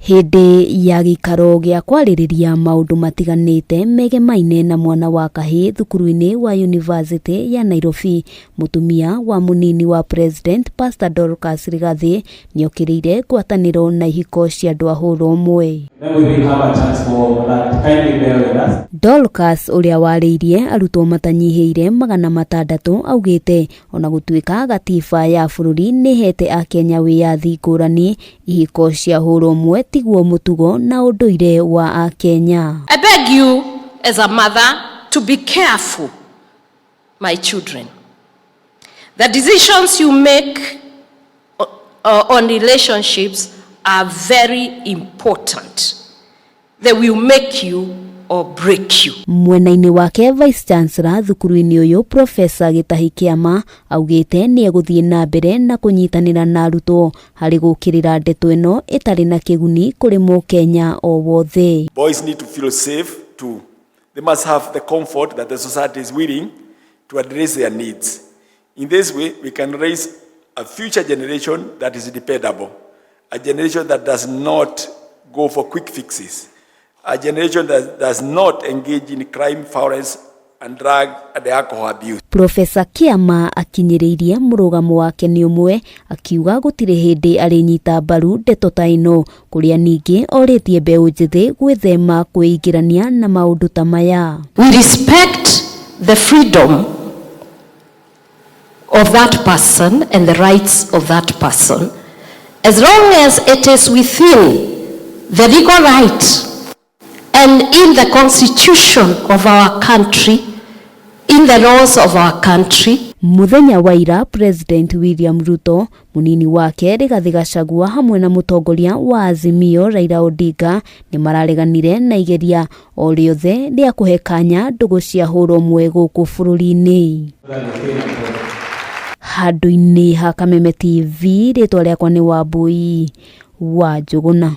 Hindi ya giikaro gya kwaririria maundu matiganite megemaine na mwana wa kahii thukuru-ini wa University ya Nairobi, Mutumia wa munini wa President Pastor Dorcas Rigathi niokiriire ngwataniro na ihiko cia andu a hũra ũmwe. Dorcas uria wariirie arutwo matanyihiire 600 augite ona gutuika gatiba ya bururi niihete akenya wiyathi ngurani, ihiko cia hũra ũmwe tiguo mutugo na unduire wa akenya. I beg you as a mother to be careful, my children. The decisions you make on relationships are very important. They will make you or break you. Mwena-ini wake Vice Chancellor thukuru-ini uyu Professor Gitahi Kiama augite ni eguthie na mbere na kunyitanira na arutwo hari gukirira ndeto ino itari na kiguni kuri Mukenya o wothe. Boys need to feel safe too. They must have the comfort that the society is willing to address their needs. In this way, we can raise a future generation that is dependable, a generation that does not go for quick fixes, a generation that does not engage in crime, violence, and drug and alcohol abuse. Professor Kiama akinyiriirie murugamo wake ni umwe, akiuga gutire hindi arinyita mbaru ndeto ta ino, kuria ningi oritie mbeũ njĩthĩ gwĩthema kwĩingĩrania na maundu ta maya. We respect the freedom of that person and the rights of that person, as long as it is within the legal right and in the constitution of our country, in the laws of our country. Muthenya wa ira President William Ruto, munini wake Rigathi Gachagua hamwe na mutongoria wa Azimio Raila Odinga ni marareganire na igeria o riothe ria kuhe kanya ndugu cia hũra ũmwe gũkũ bururi-ini. Handu-ini ha Kameme TV, ritwa riakwa ni Wambui wa Njũgũna.